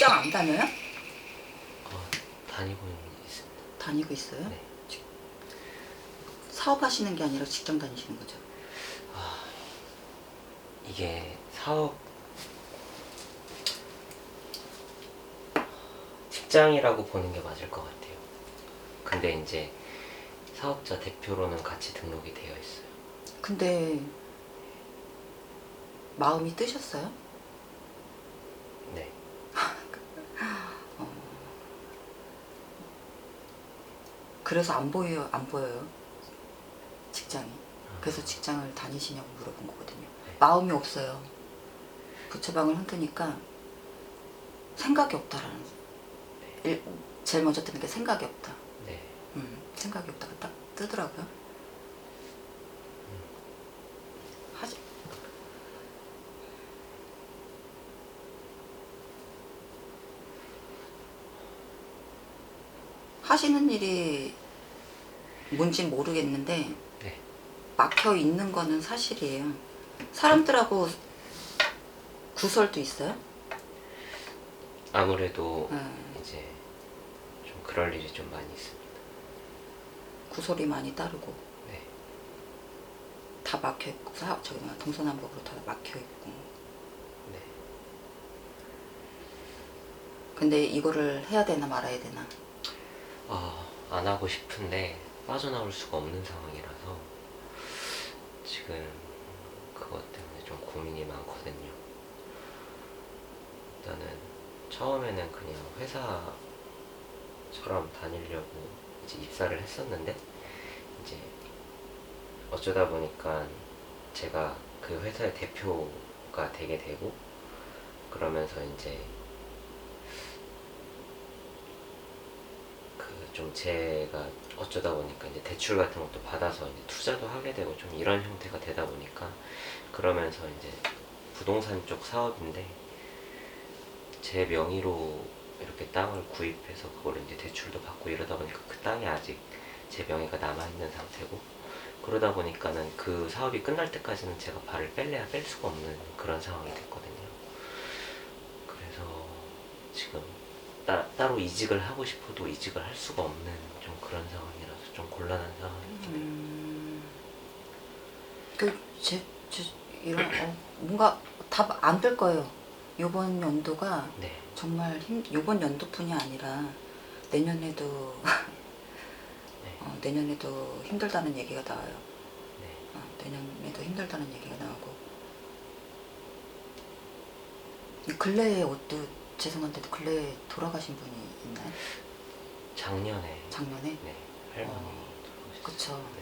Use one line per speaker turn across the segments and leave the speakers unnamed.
직장 안 다녀요?
다니고 있습니다.
다니고 있어요?
네.
사업하시는 게 아니라 직장 다니시는 거죠?
이게 사업 직장이라고 보는 게 맞을 것 같아요. 근데 이제 사업자 대표로는 같이 등록이 되어 있어요.
근데 마음이 뜨셨어요?
네.
그래서 안 보여요 직장이. 그래서 직장을 다니시냐고 물어본 거거든요. 마음이 없어요. 부채방을 흔드니까 생각이 없다라는. 제일 먼저 뜨는 게 생각이 없다.
네.
생각이 없다가 딱 뜨더라고요. 하지. 하시는 일이 뭔지 모르겠는데
네.
막혀 있는 거는 사실이에요. 사람들하고 구설도 있어요?
아무래도 이제 좀 그럴 일이 좀 많이 있습니다.
구설이 많이 따르고
네.
다 막혀 있고 저기 동서남북으로 다 막혀 있고.
네.
근데 이거를 해야 되나 말아야 되나?
안 하고 싶은데 빠져나올 수가 없는 상황이라서 지금 그것 때문에 좀 고민이 많거든요. 일단은 처음에는 그냥 회사처럼 다니려고 이제 입사를 했었는데 이제 어쩌다 보니까 제가 그 회사의 대표가 되게 되고 그러면서 이제 좀 제가 어쩌다 보니까 이제 대출 같은 것도 받아서 이제 투자도 하게 되고 좀 이런 형태가 되다 보니까 그러면서 이제 부동산 쪽 사업인데 제 명의로 이렇게 땅을 구입해서 그걸 이제 대출도 받고 이러다 보니까 그 땅이 아직 제 명의가 남아있는 상태고 그러다 보니까는 그 사업이 끝날 때까지는 제가 발을 뺄래야 뺄 수가 없는 그런 상황이 됐거든요. 그래서 지금 따로 이직을 하고 싶어도 이직을 할 수가 없는 좀 그런 상황이라서 좀 곤란한 상황이죠.
이런 뭔가 답 안 될 거예요. 이번 연도가
네.
정말 이번 연도뿐이 아니라 내년에도
네.
내년에도 힘들다는 얘기가 나와요.
네.
내년에도 힘들다는 얘기가 나오고. 이 근래에 죄송한데도 근래에 돌아가신 분이 있나요?
작년에
작년에?
네, 할머니 돌아가셨어요.
그쵸.
네.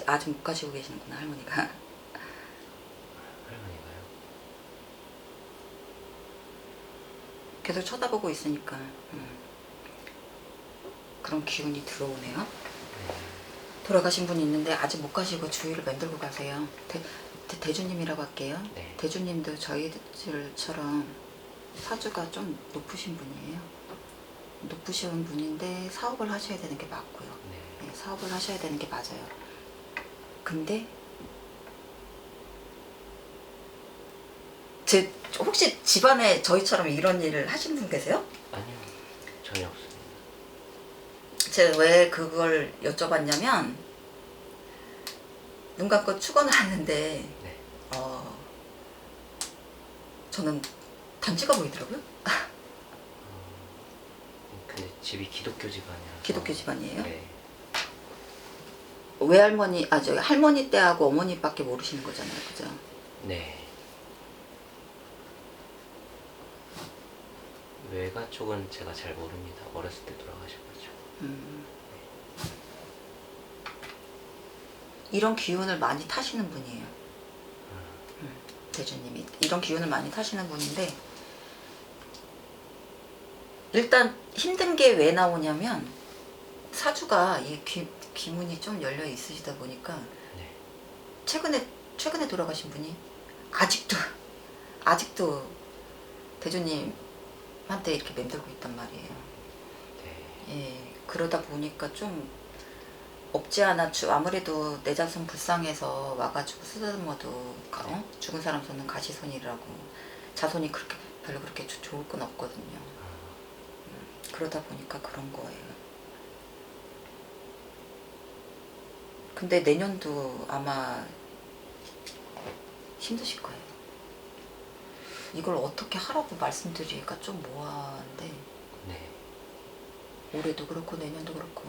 아직 못 가시고 계시는구나 할머니가.
할머니가요?
계속 쳐다보고 있으니까 그런 기운이 들어오네요. 돌아가신 분이 있는데 아직 못 가시고 주위를 만들고 가세요. 대주님이라고 할게요.
네.
대주님도 저희들처럼 사주가 좀 높으신 분이에요. 높으신 분인데 사업을 하셔야 되는 게 맞고요.
네.
네, 사업을 하셔야 되는 게 맞아요. 근데 혹시 집안에 저희처럼 이런 일을 하신 분 계세요?
아니요, 전혀 없습니다.
제가 왜 그걸 여쭤봤냐면 눈 감고 축원을 하는데
네.
저는 단지가 보이더라고요.
근데 집이 기독교 집안이라서.
기독교 집안이에요?
네.
외할머니, 저기 할머니 때하고 어머니밖에 모르시는 거잖아요, 그죠?
네. 외가 쪽은 제가 잘 모릅니다. 어렸을 때 돌아가셔가지고.
이런 기운을 많이 타시는 분이에요. 대주님이 이런 기운을 많이 타시는 분인데 일단 힘든 게 왜 나오냐면 사주가 이 기문이 좀 열려 있으시다 보니까
네.
최근에 돌아가신 분이 아직도 대주님한테 이렇게 맴돌고 있단 말이에요.
네.
예, 그러다 보니까 좀 없지 않아 아무래도 내 자손 불쌍해서 와가지고 쓰다듬어도 죽은 사람 손은 가시손이라고 자손이 그렇게 별로 그렇게 좋을 건 없거든요. 그러다 보니까 그런 거예요. 근데 내년도 아마 힘드실 거예요. 이걸 어떻게 하라고 말씀드리기가 좀 모호한데
네.
올해도 그렇고 내년도 그렇고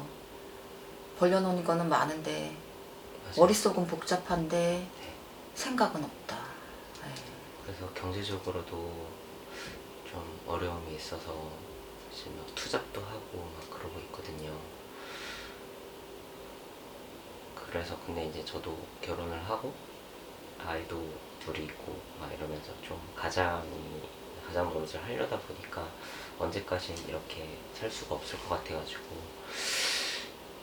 벌려놓은 거는 많은데
맞아요.
머릿속은 복잡한데
네.
생각은 없다. 네.
그래서 경제적으로도 좀 어려움이 있어서 지금 막 투잡도 하고 막 그러고 있거든요. 그래서 근데 이제 저도 결혼을 하고 아이도 둘이 있고 막 이러면서 좀 가장 노릇을 하려다 보니까 언제까지 이렇게 살 수가 없을 것 같아가지고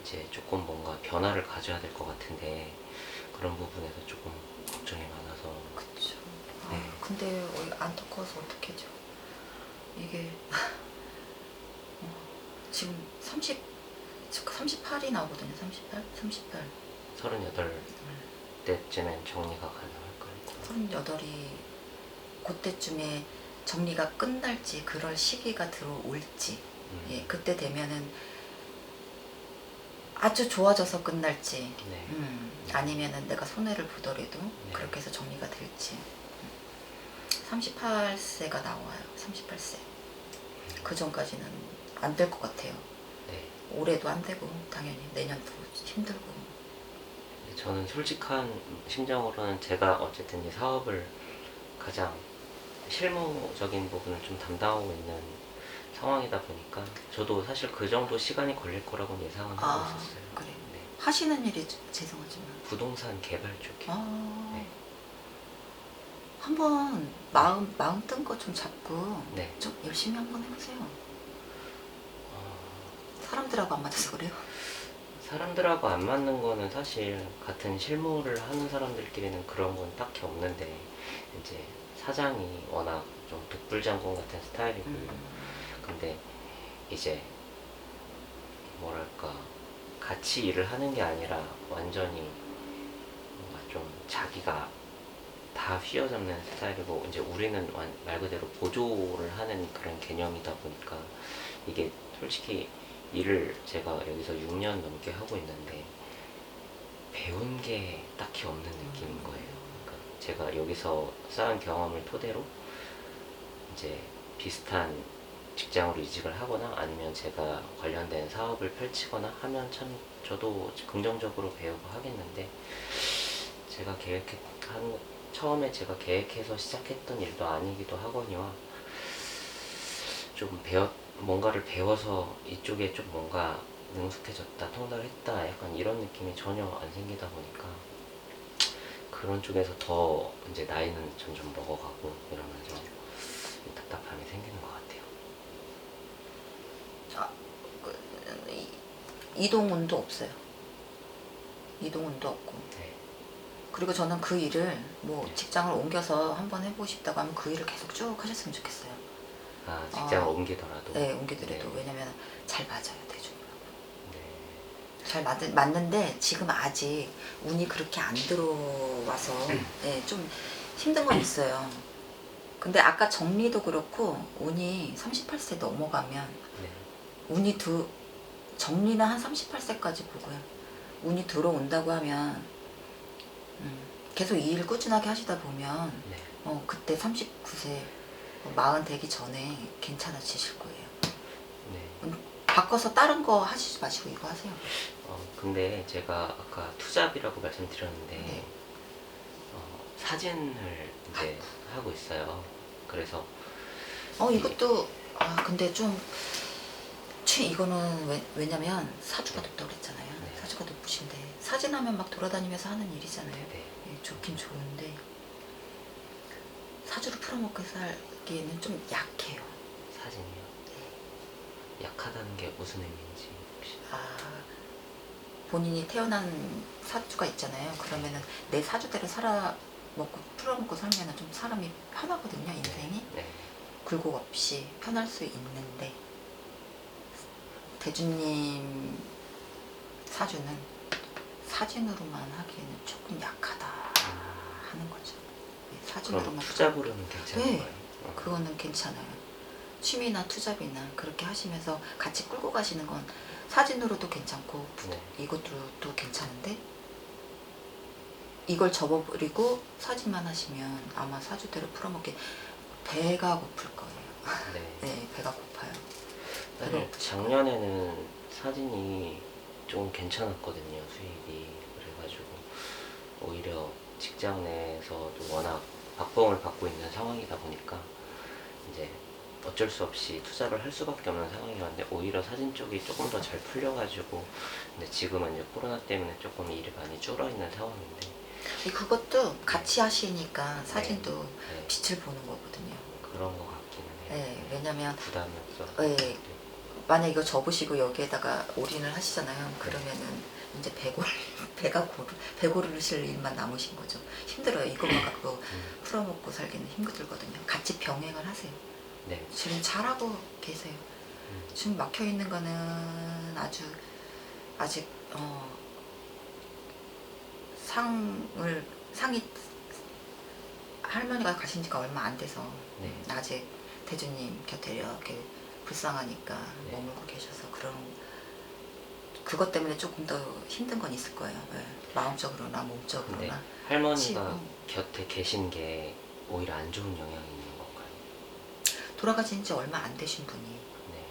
이제 조금 뭔가 변화를 가져야 될 것 같은데 그런 부분에서 조금 걱정이 많아서.
그쵸.
네.
근데 안타까워서 어떡하죠. 이게 지금 38이 나오거든요. 38?
38때쯤엔 정리가 가능할까요?
38이 그때쯤에 정리가 끝날지 그럴 시기가 들어올지 예, 그때 되면은 아주 좋아져서 끝날지
네.
아니면은 내가 손해를 보더라도
네.
그렇게 해서 정리가 될지 38세가 나와요. 38세 그 전까지는 안 될 것 같아요.
네.
올해도 안 되고 당연히 내년도 힘들고.
저는 솔직한 심정으로는 제가 어쨌든 이 사업을 가장 실무적인 부분을 좀 담당하고 있는 상황이다 보니까 저도 사실 그 정도 시간이 걸릴 거라고는 예상은 하고 있었어요.
그래.
네.
하시는 일이 죄송하지만
부동산 개발 쪽이요. 네.
한번 마음 뜬 거 좀 잡고
네.
좀 열심히 한번 해보세요.
어,
사람들하고 안 맞아서 그래요.
사람들하고 안 맞는 거는 사실 같은 실무를 하는 사람들끼리는 그런 건 딱히 없는데 이제 사장이 워낙 좀 독불장군 같은 스타일이고 근데 이제 뭐랄까 같이 일을 하는 게 아니라 완전히 뭔가 좀 자기가 다 휘어잡는 스타일이고 이제 우리는 말 그대로 보조를 하는 그런 개념이다 보니까 이게 솔직히 일을 제가 여기서 6년 넘게 하고 있는데 배운 게 딱히 없는 느낌인 거예요. 그러니까 제가 여기서 쌓은 경험을 토대로 이제 비슷한 직장으로 이직을 하거나 아니면 제가 관련된 사업을 펼치거나 하면 참 저도 긍정적으로 배우고 하겠는데 제가 처음에 제가 계획해서 시작했던 일도 아니기도 하거니와 좀 뭔가를 배워서 이쪽에 좀 뭔가 능숙해졌다, 통달을 했다 약간 이런 느낌이 전혀 안 생기다 보니까 그런 쪽에서 더 이제 나이는 점점 먹어가고 이러면서 답답함이 생기는 것 같아요.
이동운도 없어요. 이동운도 없고.
네.
그리고 저는 그 일을 뭐
네.
직장을 옮겨서 한번 해보고 싶다고 하면 그 일을 계속 쭉 하셨으면 좋겠어요.
아, 직장을 옮기더라도?
네, 옮기더라도.
네.
왜냐면 잘 맞아요, 대중하고.
네.
잘 맞는데 지금 아직 운이 그렇게 안 들어와서 네, 좀 힘든 건 있어요. 근데 아까 정리도 그렇고 운이 38세 넘어가면
네.
운이 정리는 한 38세까지 보고요. 운이 들어온다고 하면 계속 이 일 꾸준하게 하시다 보면
네.
그때 39세 40 되기 전에 괜찮아지실 거예요.
네.
바꿔서 다른 거 하시지 마시고 이거 하세요.
근데 제가 아까 투잡이라고 말씀드렸는데
네.
사진을 이제 하고 있어요. 그래서
이것도 근데 좀 이거는 왜냐면 사주가 높다고 그랬잖아요.
네.
사주가 높으신데 사진하면 막 돌아다니면서 하는 일이잖아요.
네.
예, 좋긴 좋은데 사주를 풀어먹고 살기에는 좀 약해요.
사진이요. 약하다는 게 무슨 의미인지 혹시?
본인이 태어난 사주가 있잖아요. 그러면은 내 사주대로 풀어먹고 살면은 좀 사람이 편하거든요, 인생이.
네.
굴곡 없이 편할 수 있는데 대주님 사주는 사진으로만 하기에는 조금 약하다 하는 거죠. 네,
그럼
사진으로만.
투잡으로는 괜찮은가요?
네. 그거는 괜찮아요. 취미나 투잡이나 그렇게 하시면서 같이 끌고 가시는 건 사진으로도 괜찮고
네.
이것도 괜찮은데 이걸 접어버리고 사진만 하시면 아마 사주대로 풀어먹기 배가 고플 거예요.
네.
네, 배가 고파요. 배가
사실
고프실
작년에는 사진이 좀 괜찮았거든요, 수익이. 그래가지고 오히려 직장 내에서도 워낙 박봉을 받고 있는 상황이다 보니까 이제 어쩔 수 없이 투자를 할 수밖에 없는 상황이었는데 오히려 사진 쪽이 조금 더 잘 풀려가지고 근데 지금은 이제 코로나 때문에 조금 일이 많이 줄어 있는 상황인데
그것도 같이 하시니까 사진도
네.
빛을 보는 거거든요.
그런 것 같기는 해요.
네, 왜냐면
부담이 없어.
네, 만약 이거 접으시고 여기에다가 올인을 하시잖아요. 그러면은 이제 배고르실 일만 남으신 거죠. 힘들어요. 이것만 갖고 풀어먹고 살기는 힘들거든요. 같이 병행을 하세요.
네.
지금 잘하고 계세요. 지금 막혀 있는 거는 아직 상이 할머니가 가신 지가 얼마 안 돼서
네.
아직 대주님 곁에 이렇게 불쌍하니까
네.
머물고 계셔서 그것 때문에 조금 더 힘든 건 있을 거예요. 네. 마음적으로나 몸적으로나.
네. 할머니가
치고.
곁에 계신 게 오히려 안 좋은 영향이 있는 건가요?
돌아가신 지 얼마 안 되신 분이
네.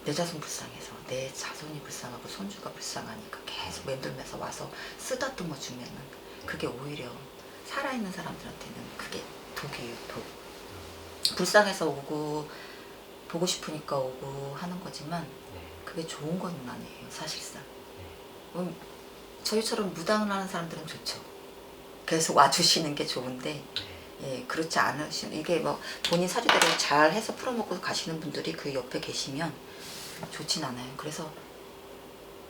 내 자손 불쌍해서 내 자손이 불쌍하고 손주가 불쌍하니까 계속 맴돌면서 와서 쓰다듬어 주면은 그게 오히려 살아있는 사람들한테는 그게 독이에요. 독. 불쌍해서 오고 보고 싶으니까 오고 하는 거지만
네.
그게 좋은 건 아니에요. 사실상.
네.
저희처럼 무당을 하는 사람들은 좋죠. 계속 와주시는 게 좋은데 예, 그렇지 않으신 이게 뭐 본인 사주대로 잘 해서 풀어먹고 가시는 분들이 그 옆에 계시면 좋진 않아요. 그래서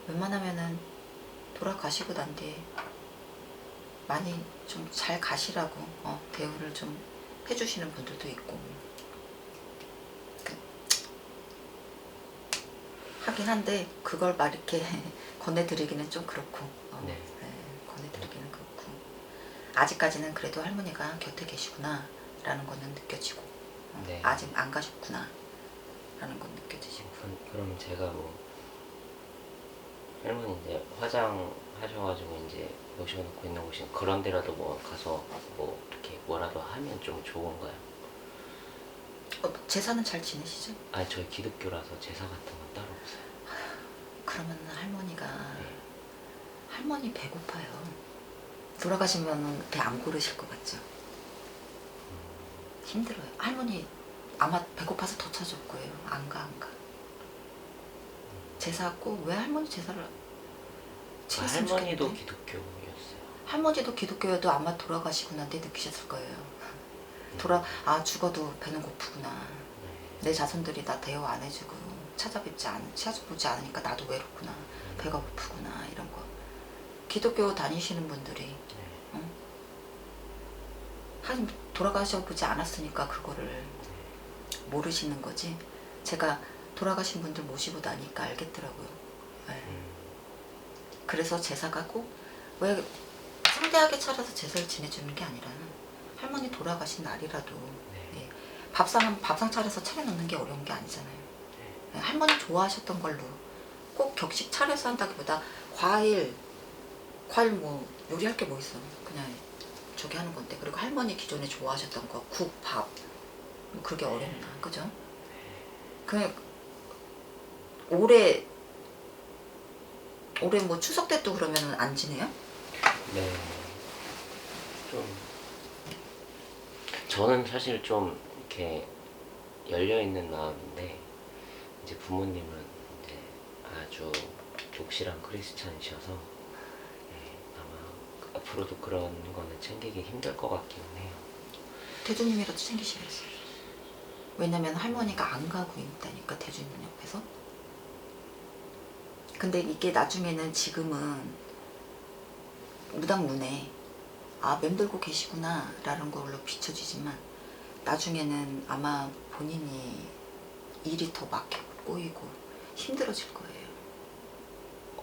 웬만하면은 돌아가시고 난 뒤에 많이 좀 잘 가시라고 대우를 좀 해주시는 분들도 있고 하긴 한데 그걸 막 이렇게 권해드리기는 좀 그렇고
네.
권해드리기는 그렇고 아직까지는 그래도 할머니가 곁에 계시구나 라는 거는 느껴지고
네.
아직 안 가셨구나 라는 건 느껴지시고
그럼 제가 뭐 할머니 이제 화장하셔가지고 이제 모셔놓고 있는 곳이 그런 데라도 뭐 가서 뭐 이렇게 뭐라도 하면 좀 좋은가요?
제사는 잘 지내시죠?
아니 저희 기독교라서 제사 같은 건 따로 없어요.
그러면 할머니가
네.
할머니 배고파요. 돌아가시면 배 안 고르실 것 같죠? 힘들어요. 할머니 아마 배고파서 더 찾을 거예요. 안 가. 제사 꼭 왜 할머니 제사를 지냈으면
할머니도
좋겠는데?
기독교였어요.
할머니도 기독교여도 아마 돌아가시고 난 뒤에 느끼셨을 거예요. 죽어도 배는 고프구나. 내 자손들이 나 대여 안 해주고 찾아보지 않으니까 나도 외롭구나. 배가 고프구나. 이런 거. 기독교 다니시는 분들이 돌아가셔 보지 않았으니까 그거를 모르시는 거지. 제가 돌아가신 분들 모시고 나니까 알겠더라고요. 네. 그래서 제사가 꼭 왜 성대하게 차려서 제사를 지내주는 게 아니라 할머니 돌아가신 날이라도 예, 밥상 차려서 차려놓는 게 어려운 게 아니잖아요. 예, 할머니 좋아하셨던 걸로 꼭 격식 차려서 한다기보다 과일 뭐 요리할 게 뭐 있어. 그냥 저기 하는 건데. 그리고 할머니 기존에 좋아하셨던 거 국, 밥 뭐 그게 어렵나 그죠? 그냥 올해 뭐 추석 때 또 그러면 안 지내요?
네. 저는 사실 좀 이렇게 열려있는 마음인데 이제 부모님은 이제 아주 독실한 크리스찬이셔서 아마 앞으로도 그런 거는 챙기기 힘들 것 같기는 해요.
대주님이라도 챙기셔야지. 왜냐면 할머니가 안 가고 있다니까 대주님 옆에서. 근데 이게 나중에는 지금은 무당 눈에 맴돌고 계시구나 라는 걸로 비춰지지만 나중에는 아마 본인이 일이 더 막히고 꼬이고 힘들어질 거예요.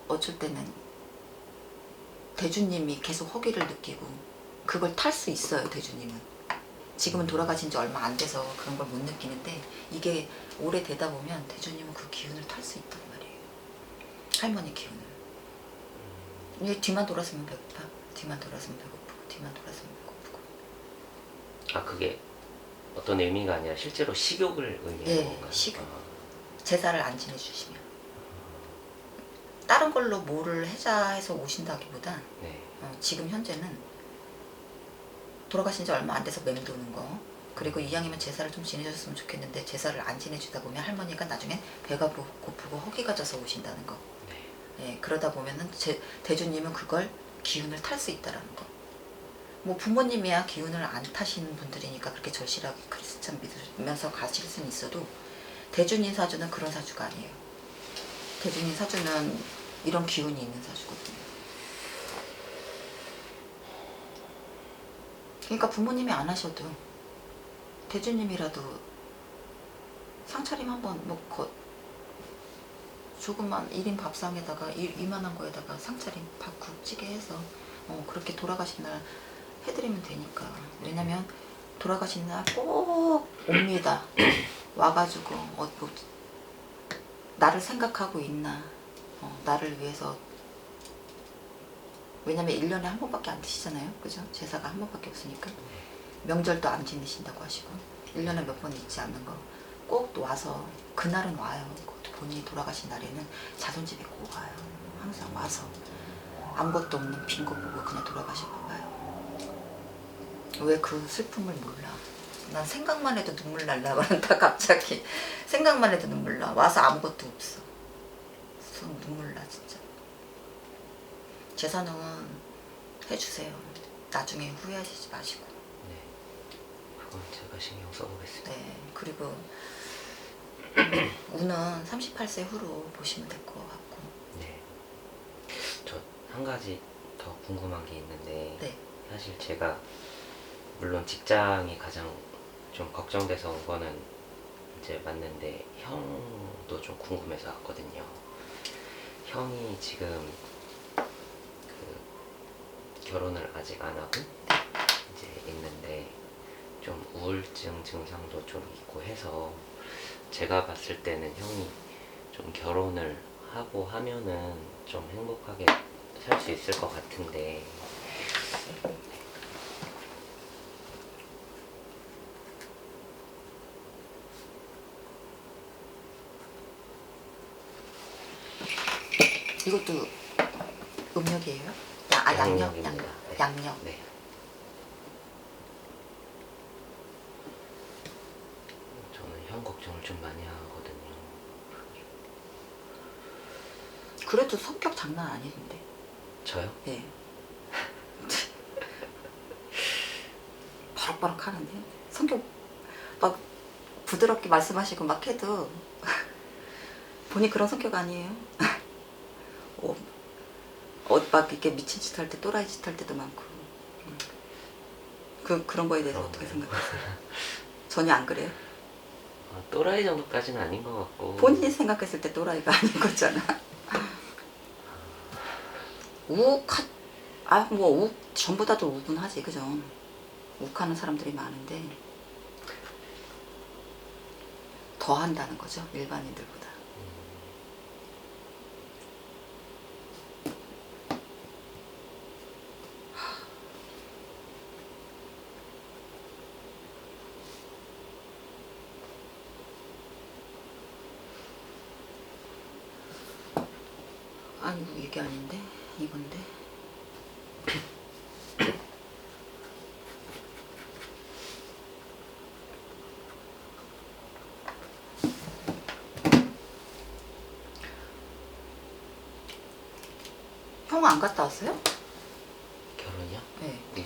어쩔 때는 대주님이 계속 허기를 느끼고 그걸 탈 수 있어요. 대주님은 지금은 돌아가신 지 얼마 안 돼서 그런 걸 못 느끼는데 이게 오래 되다 보면 대주님은 그 기운을 탈 수 있단 말이에요. 할머니 기운을. 이제 뒤만 돌았으면 배고파, 뒤만 돌았으면 배고프고, 뒤만 돌았으면 배고프고.
아 그게 어떤 의미가 아니라 실제로 식욕을 의미하는
예,
건가요?
식욕.
아,
제사를 안 지내주시면 다른 걸로 뭐를 해자해서 오신다기보다
네.
지금 현재는 돌아가신 지 얼마 안 돼서 맴도는 거, 그리고 이왕이면 제사를 좀 지내줬으면 좋겠는데 제사를 안 지내주다 보면 할머니가 나중엔 배가 고프고 허기가 져서 오신다는 거.
네.
예, 그러다 보면은 대주님은 그걸 기운을 탈 수 있다라는 거. 뭐 부모님이야 기운을 안 타시는 분들이니까 그렇게 절실하게 크리스찬 믿으면서 가실 수는 있어도 대주님 사주는 그런 사주가 아니에요. 대주님 사주는 이런 기운이 있는 사주거든요. 그러니까 부모님이 안 하셔도 대주님이라도 상차림 한번 조금만 1인 밥상에다가 이만한 거에다가 상차림 밥국 찌개 해서 그렇게 돌아가신 날 해드리면 되니까. 왜냐면 돌아가신 날 꼭 옵니다. 와가지고 나를 생각하고 있나, 나를 위해서. 왜냐면 1년에 한 번밖에 안 드시잖아요. 그죠? 제사가 한 번밖에 없으니까. 명절도 안 지내신다고 하시고 1년에 몇 번 있지 않는 거 꼭 와서 그날은 와요. 본인이 돌아가신 날에는 자손집에 꼭 와요. 항상 와서 아무것도 없는 빈 거 보고 그냥 돌아가실 거 봐요. 왜 그 슬픔을 몰라. 난 생각만 해도 눈물 날라 그런다. 갑자기 생각만 해도 눈물 나. 와서 아무것도 없어. 손 눈물 나 진짜. 제사는 해주세요. 나중에 후회하시지 마시고.
네. 그건 제가 신경 써보겠습니다.
네. 그리고 운은 38세 후로 보시면 될 것 같고.
네. 저 한 가지 더 궁금한 게 있는데
네.
사실 제가 물론 직장이 가장 좀 걱정돼서 온 거는 이제 맞는데 형도 좀 궁금해서 왔거든요. 형이 지금 그 결혼을 아직 안 하고 이제 있는데 좀 우울증 증상도 좀 있고 해서 제가 봤을 때는 형이 좀 결혼을 하고 하면은 좀 행복하게 살 수 있을 것 같은데
이것도 음력이에요? 양력?
양력입니다. 네.
양력.
네. 저는 형 걱정을 좀 많이 하거든요.
그래도 성격 장난 아니던데.
저요?
예. 버럭버럭 하는데 성격 막 부드럽게 말씀하시고 막 해도 본인 그런 성격 아니에요. 막 이렇게 미친 짓 할 때, 또라이 짓 할 때도 많고. 그런 거에 대해서 어떻게 생각하세요? 전혀 안 그래요?
또라이 정도까지는 아닌 것 같고
본인이 생각했을 때 또라이가 아닌 거잖아. 전부 다도 우분하지, 그죠? 욱하는 사람들이 많은데 더 한다는 거죠, 일반인들보다. 아니, 이게 아닌데? 이건데? 형 안 갔다 왔어요?
결혼이요?
네.
네.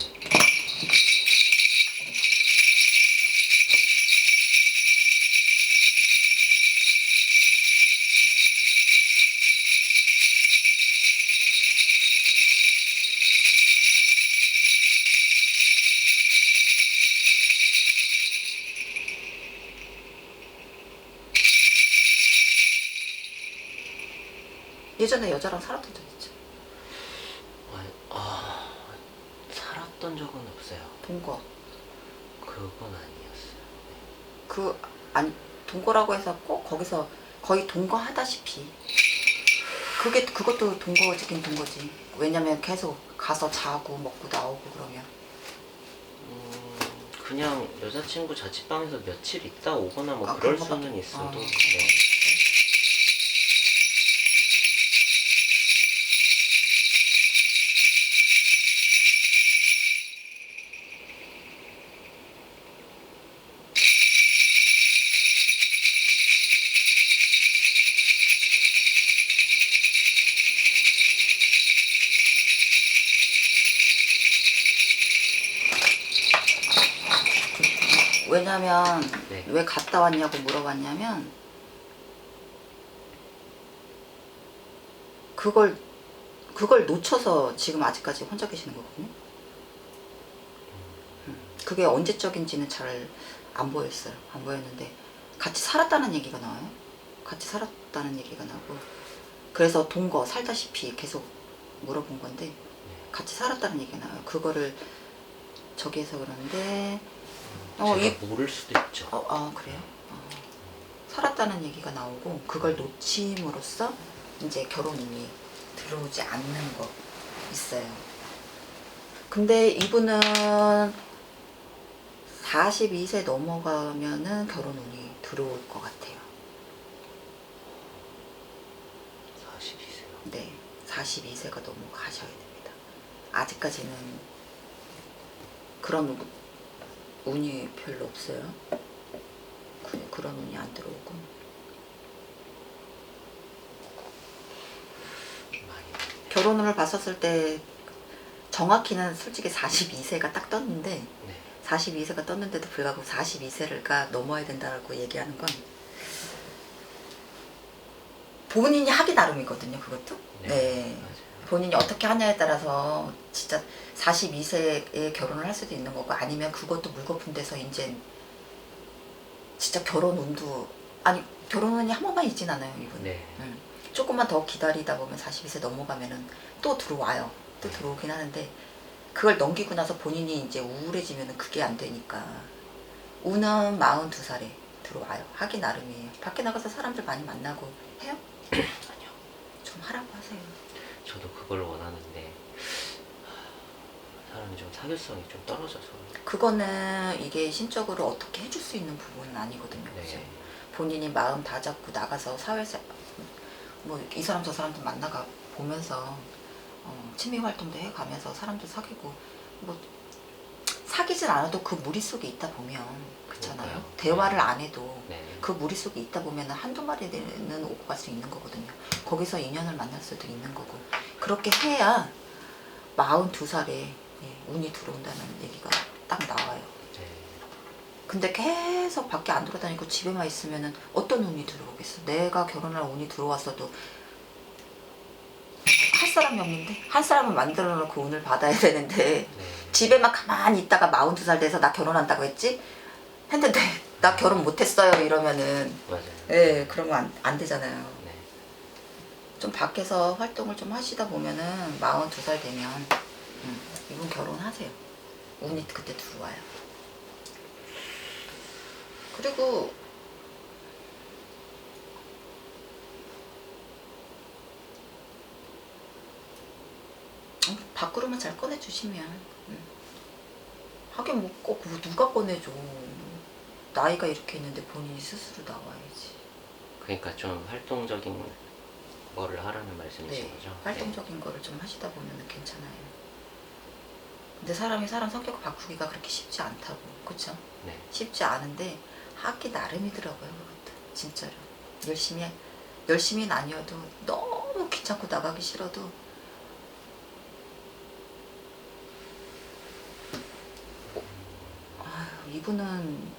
예전에 여자랑 살았던 적 있죠?
살았던 적은 없어요.
동거.
그건 아니었어요.
그 아니 동거라고 해서 꼭 거기서 거의 동거하다시피 그것도 동거지긴 동거지. 왜냐면 계속 가서 자고 먹고 나오고 그러면
그냥 여자친구 자취방에서 며칠 있다 오거나 뭐
아,
그럴
그런 거밖에-
수는 있어도
아,
네.
왜냐면
네.
왜 갔다 왔냐고 물어봤냐면 그걸 놓쳐서 지금 아직까지 혼자 계시는 거거든요. 그게 언제적인지는 잘 안 보였어요. 안 보였는데 같이 살았다는 얘기가 나와요. 같이 살았다는 얘기가 나고 그래서 동거 살다시피 계속 물어본 건데 같이 살았다는 얘기가 나와요. 그거를 저기에서 그러는데
제가 모를 수도 있죠.
그래요? 살았다는 얘기가 나오고 그걸 놓침으로써 이제 결혼이 들어오지 않는 거 있어요. 근데 이분은 42세 넘어가면은 결혼운이 들어올 것 같아요.
42세요.
네, 42세가 넘어가셔야 됩니다. 아직까지는 그런 운이 별로 없어요. 그런 운이 안 들어오고.
많이.
결혼운을 봤었을 때 정확히는 솔직히 42세가 딱 떴는데
네.
42세가 떴는데도 불구하고 42세가 넘어야 된다고 얘기하는 건 본인이 하기 나름이거든요. 그것도. 네.
맞아요.
본인이 어떻게 하냐에 따라서 진짜 42세에 결혼을 할 수도 있는 거고 아니면 그것도 물거품 돼서 이제 진짜 결혼 운도 아니 결혼 운이 한 번만 있진 않아요 이분.
네.
조금만 더 기다리다 보면 42세 넘어가면은 또 들어와요. 또 들어오긴 하는데 그걸 넘기고 나서 본인이 이제 우울해지면은 그게 안 되니까 운은 42살에 들어와요. 하기 나름이에요. 밖에 나가서 사람들 많이 만나고 해요?
아니요.
좀 하라고 하세요.
저도 그걸 원하는데 사람이 좀 사교성이 좀 떨어져서.
그거는 이게 신적으로 어떻게 해줄 수 있는 부분은 아니거든요.
네.
그죠? 본인이 마음 다 잡고 나가서 사회에서 뭐 이 사람 저 사람들 만나가 보면서 취미 활동도 해가면서 사람들 사귀고 뭐 사귀진 않아도 그 무리 속에 있다 보면 그렇잖아요.
그러니까요.
대화를 안 해도
네.
그 무리 속에 있다 보면 한두 마리는 오고 갈 수 있는 거거든요. 거기서 인연을 만날 수도 있는 거고 그렇게 해야 42살에 운이 들어온다는 얘기가 딱 나와요.
네.
근데 계속 밖에 안 돌아다니고 집에만 있으면은 어떤 운이 들어오겠어? 내가 결혼할 운이 들어왔어도 할 사람이 없는데 한 사람은 만들어 놓고 운을 받아야 되는데
네.
집에만 가만히 있다가 42살 돼서 나 결혼한다고 했는데 나 결혼 못했어요 이러면은
맞아요.
그러면 안 되잖아요.
네.
좀 밖에서 활동을 좀 하시다 보면은 42살 되면 이분 결혼하세요. 운이 그때 들어와요. 그리고 밖으로만 잘 꺼내주시면 하긴 뭐 꼭 누가 꺼내줘. 나이가 이렇게 있는데 본인이 스스로 나와야지.
그러니까 좀 활동적인 거를 하라는 말씀이신
네,
거죠?
활동적인 거를 좀 하시다 보면 괜찮아요. 근데 사람이 사람 성격을 바꾸기가 그렇게 쉽지 않다고, 그쵸?
네. 네.
쉽지 않은데 하기 나름이더라고요, 그것도. 진짜로. 열심히는 아니어도 너무 귀찮고 나가기 싫어도 이분은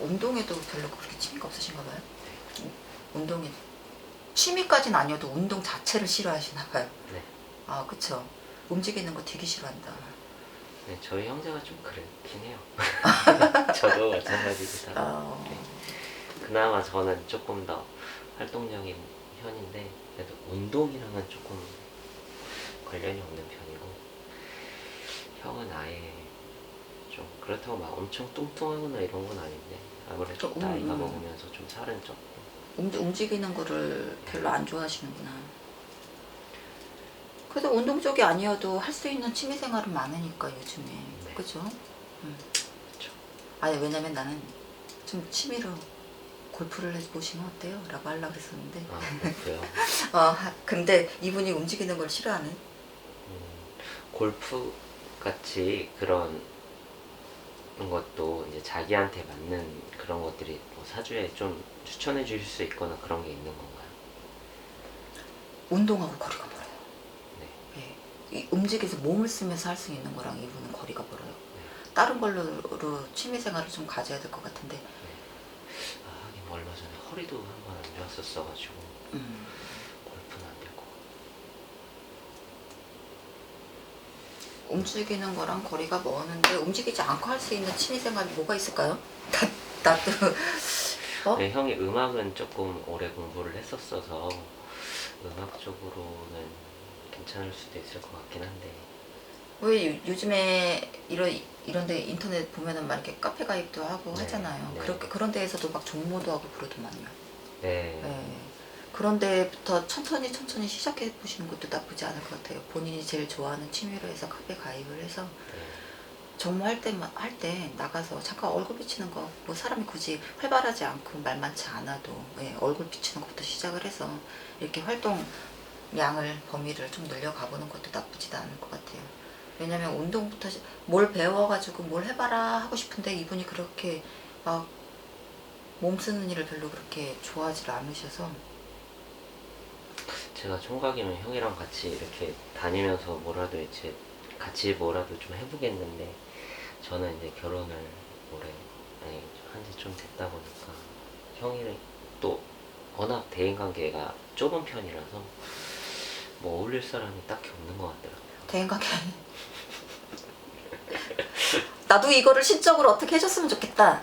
운동에도 별로 그렇게 취미가 없으신가 봐요. 운동에 취미까지는 아니어도 운동 자체를 싫어하시나 봐요.
네.
아, 그쵸. 움직이는 거 되게 싫어한다.
네, 저희 형제가 좀 그렇긴 해요. 저도 마찬가지입니다. 네. 그나마 저는 조금 더 활동적인 편인데 그래도 운동이랑은 조금 관련이 없는 편이고 형은 아예 좀 그렇다고 막 엄청 뚱뚱하거나 이런 건 아닌데 아무래도 나이가 먹으면서 좀 살은 쪘고
움직이는 거를 별로 안 좋아하시는구나. 그래도 운동 쪽이 아니어도 할 수 있는 취미 생활은 많으니까 요즘에.
네.
그죠?
그쵸.
아니 왜냐면 나는 좀 취미로 골프를 해보시면 어때요? 라고 하려고 그랬었는데
그렇고요.
근데 이분이 움직이는 걸 싫어하네.
골프 같이 그런 것도 이제 자기한테 맞는 그런 것들이 뭐 사주에 좀 추천해 주실 수 있거나 그런 게 있는 건가요?
운동하고 거리가 멀어요.
네.
예. 이 움직여서 몸을 쓰면서 할 수 있는 거랑 이분은 거리가 멀어요. 다른 걸로 취미 생활을 좀 가져야 될 것 같은데.
하긴 얼마 전에 허리도 한번 안 좋았었어가지고 골프는 안 될 것 같아요.
움직이는 거랑 거리가 먼데 움직이지 않고 할 수 있는 취미 생활이 뭐가 있을까요? 나도
네, 형이 음악은 조금 오래 공부를 했었어서 음악 쪽으로는 괜찮을 수도 있을 것 같긴 한데
왜 요즘에 이런데 인터넷 보면은 막 이렇게 카페 가입도 하고
네,
하잖아요.
네.
그렇게 그런 데에서도 막 종모도 하고 그러더만요.
네.
네. 그런 데부터 천천히 시작해 보시는 것도 나쁘지 않을 것 같아요. 본인이 제일 좋아하는 취미로 해서 카페 가입을 해서 정모할 때 나가서 잠깐 얼굴 비치는 거, 뭐 사람이 굳이 활발하지 않고 말 많지 않아도 얼굴 비치는 것부터 시작을 해서 이렇게 활동 양을 범위를 좀 늘려가보는 것도 나쁘지도 않을 것 같아요. 왜냐면 운동부터 뭘 배워가지고 뭘 해봐라 하고 싶은데 이분이 그렇게 막 몸 쓰는 일을 별로 그렇게 좋아하지 않으셔서.
제가 총각이면 형이랑 같이 이렇게 다니면서 뭐라도 이제 같이 뭐라도 좀 해보겠는데 저는 이제 결혼을 올해 한지 좀 됐다 보니까 형이랑 또 워낙 대인관계가 좁은 편이라서 뭐 어울릴 사람이 딱히 없는 것 같더라고요.
대인관계 나도 이거를 시적으로 어떻게 해줬으면 좋겠다.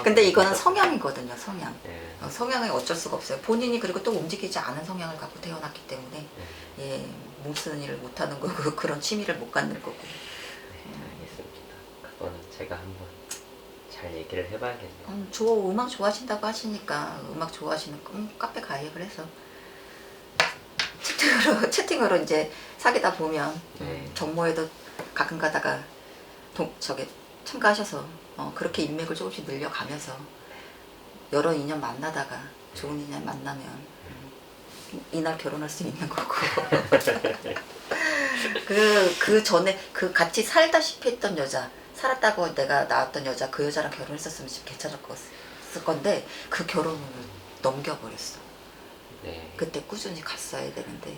근데 이거는 성향이거든요. 성향.
네.
성향은 어쩔 수가 없어요. 본인이 그리고 또 움직이지 않은 성향을 갖고 태어났기 때문에 몸 쓰는 일을 못하는 거고 그런 취미를 못 갖는 거고.
알겠습니다. 그거는 제가 한번 잘 얘기를 해봐야겠네요.
음악 좋아하신다고 하시니까 음악 좋아하시는 카페 가입을 해서 채팅으로 이제 사귀다 보면 정모에도 가끔 가다가 참가하셔서 그렇게 인맥을 조금씩 늘려가면서 여러 인연 만나다가 좋은 인연 만나면 이날 결혼할 수 있는 거고 그 전에 그 같이 살다시피 했던 여자 살았다고 내가 낳았던 여자 그 여자랑 결혼했었으면 괜찮았을 건데 그 결혼을 넘겨버렸어.
네.
그때 꾸준히 갔어야 되는데